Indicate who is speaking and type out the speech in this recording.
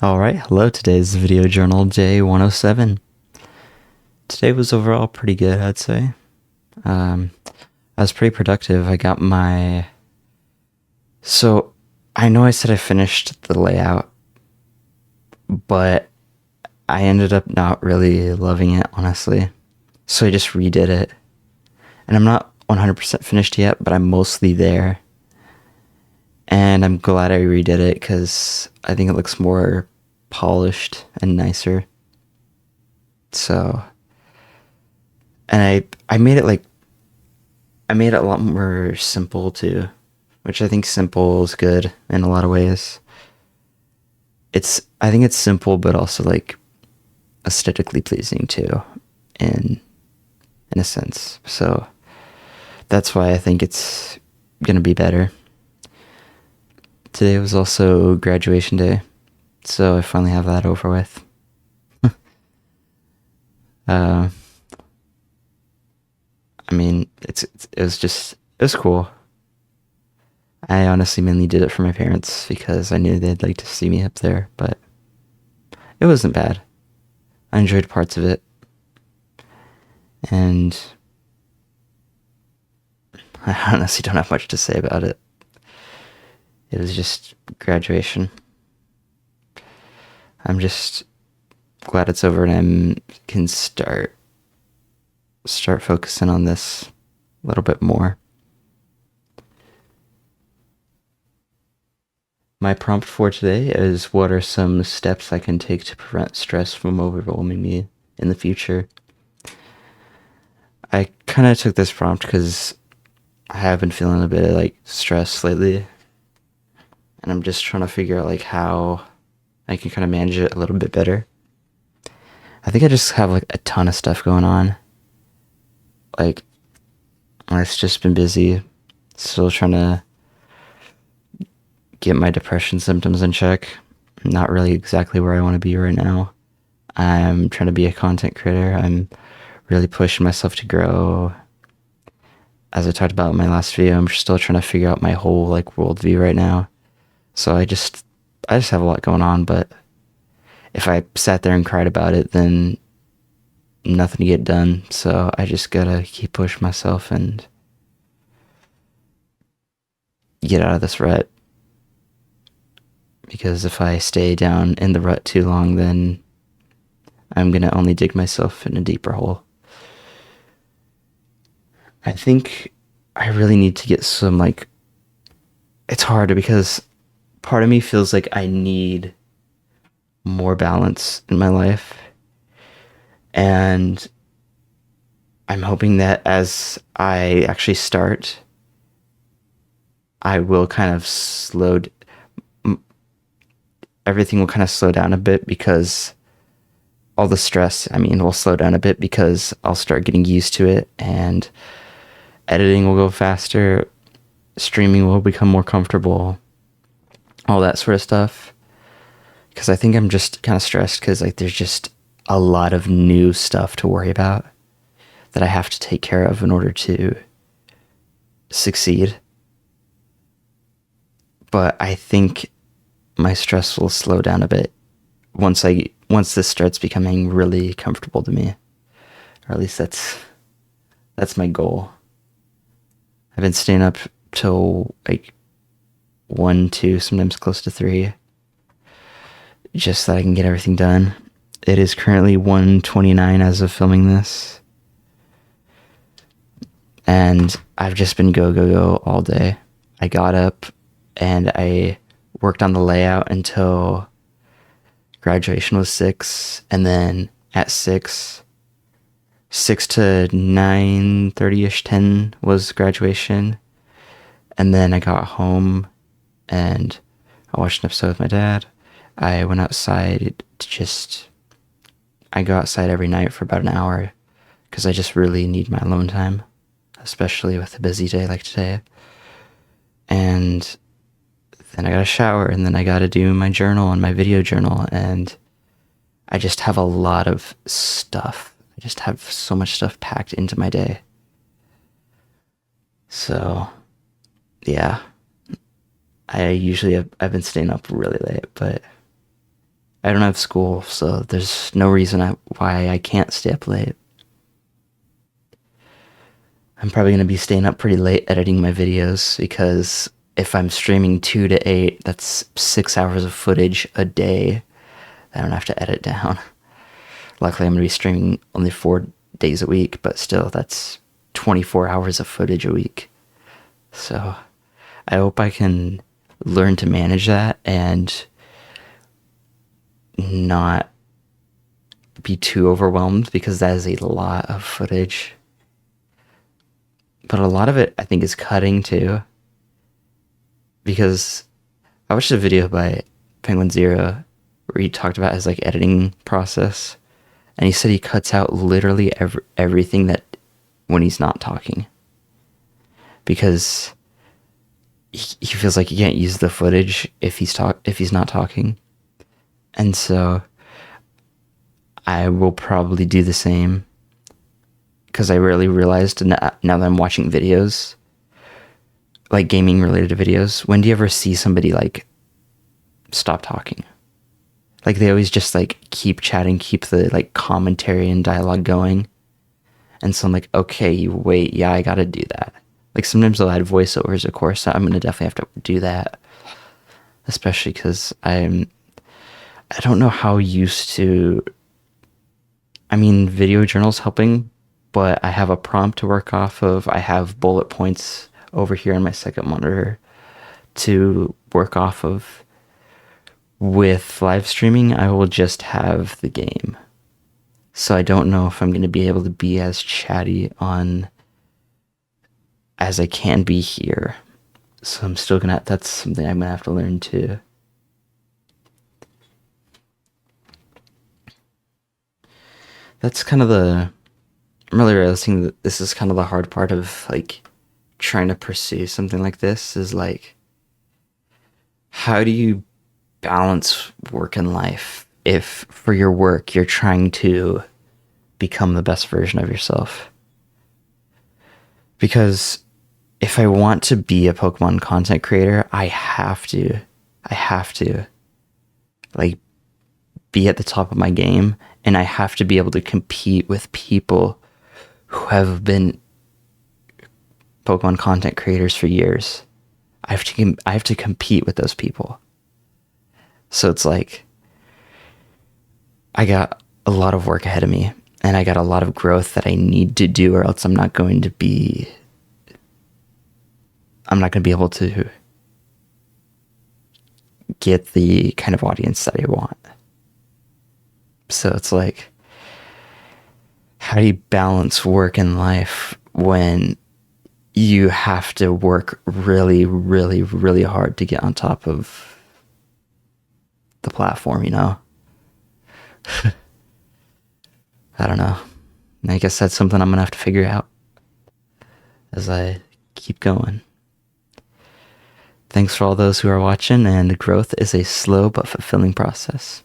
Speaker 1: Alright, hello. Today's video journal day 107. Today was overall pretty good, I'd say. Um, I was pretty productive. I got my. So, I know I said I finished the layout, but I ended up not really loving it, honestly. So, I just redid it. And I'm not 100% finished yet, but I'm mostly there. And I'm glad I redid it because I think it looks more polished and nicer. So, and I made it I made it a lot more simple too, which I think simple is good in a lot of ways. I think it's simple but also like aesthetically pleasing too in in a sense. So that's why I think it's going to be better. Today was also graduation day, so I finally have that over with. uh I mean, it was cool. I honestly mainly did it for my parents because I knew they'd like to see me up there, but it wasn't bad. I enjoyed parts of it, and I honestly don't have much to say about it. It was just graduation. I'm just glad it's over and I can start focusing on this a little bit more. My prompt for today is, what are some steps I can take to prevent stress from overwhelming me in the future? I kind of took this prompt because I have been feeling a bit of like stress lately, and I'm just trying to figure out like how I can kind of manage it a little bit better. I think I just have like a ton of stuff going on. Like, it's just been busy, still trying to get my depression symptoms in check. Not really exactly where I want to be right now. I'm trying to be a content creator. I'm really pushing myself to grow. As I talked about in my last video, I'm still trying to figure out my whole like worldview right now. So I just have a lot going on, but if I sat there and cried about it, then nothing to get done. So I just gotta keep pushing myself and get out of this rut. Because if I stay down in the rut too long, then I'm gonna only dig myself in a deeper hole. I think I really need to get some like. It's hard because part of me feels like I need more balance in my life. And I'm hoping that as I actually start, I will kind of everything will kind of slow down a bit because all the stress, I mean, will slow down a bit because I'll start getting used to it and editing will go faster, streaming will become more comfortable, all that sort of stuff. Because I think I'm just kind of stressed because like there's just a lot of new stuff to worry about that I have to take care of in order to succeed. But I think my stress will slow down a bit once this starts becoming really comfortable to me. Or at least that's my goal. I've been staying up till like 1, 2, sometimes close to 3, just so I can get everything done. It is currently 1:29 as of filming this. And I've just been go all day. I got up and I worked on the layout until graduation was 6, and then at 6 to 9:30ish, 10 was graduation. And then I got home and I watched an episode with my dad. I went outside I go outside every night for about an hour because I just really need my alone time, especially with a busy day like today. And then I got to shower, and then I got to do my journal and my video journal, and I just have a lot of stuff. I just have so much stuff packed into my day. So, yeah. I've been staying up really late, but I don't have school, so there's no reason why I can't stay up late. I'm probably going to be staying up pretty late editing my videos because if I'm streaming 2 to 8, that's 6 hours of footage a day that I don't have to edit down. Luckily, I'm going to be streaming only 4 days a week, but still, that's 24 hours of footage a week. So I hope I can learn to manage that and not be too overwhelmed because that is a lot of footage. But a lot of it, I think, is cutting too. Because I watched a video by Penguin Zero where he talked about his like editing process, and he said he cuts out literally everything that when he's not talking because he feels like he can't use the footage if he's not talking, and so I will probably do the same because I really realized now that I'm watching videos, like gaming related videos, when do you ever see somebody like stop talking? Like they always just like keep chatting, keep the like commentary and dialogue going. And so I'm like, okay, wait, yeah, I gotta do that. Like sometimes they'll add voiceovers, of course. I'm gonna definitely have to do that, especially because I don't know how used to. I mean, video journals helping, but I have a prompt to work off of. I have bullet points over here on my second monitor to work off of. With live streaming, I will just have the game. So I don't know if I'm going to be able to be as chatty on as I can be here. So I'm still going to, that's something I'm going to have to learn too. That's kind of I'm really realizing that this is kind of the hard part of like trying to pursue something like this is like, how do you balance work and life if for your work you're trying to become the best version of yourself? Because if I want to be a Pokemon content creator, I have to like be at the top of my game, and I have to be able to compete with people who have been Pokemon content creators for years. I have to compete with those people. So it's like I got a lot of work ahead of me, and I got a lot of growth that I need to do, or else I'm not going to be able to get the kind of audience that I want. So it's like, how do you balance work and life when you have to work really, really, really hard to get on top of the platform, you know? I don't know. I guess that's something I'm going to have to figure out as I keep going. Thanks for all those who are watching, and growth is a slow but fulfilling process.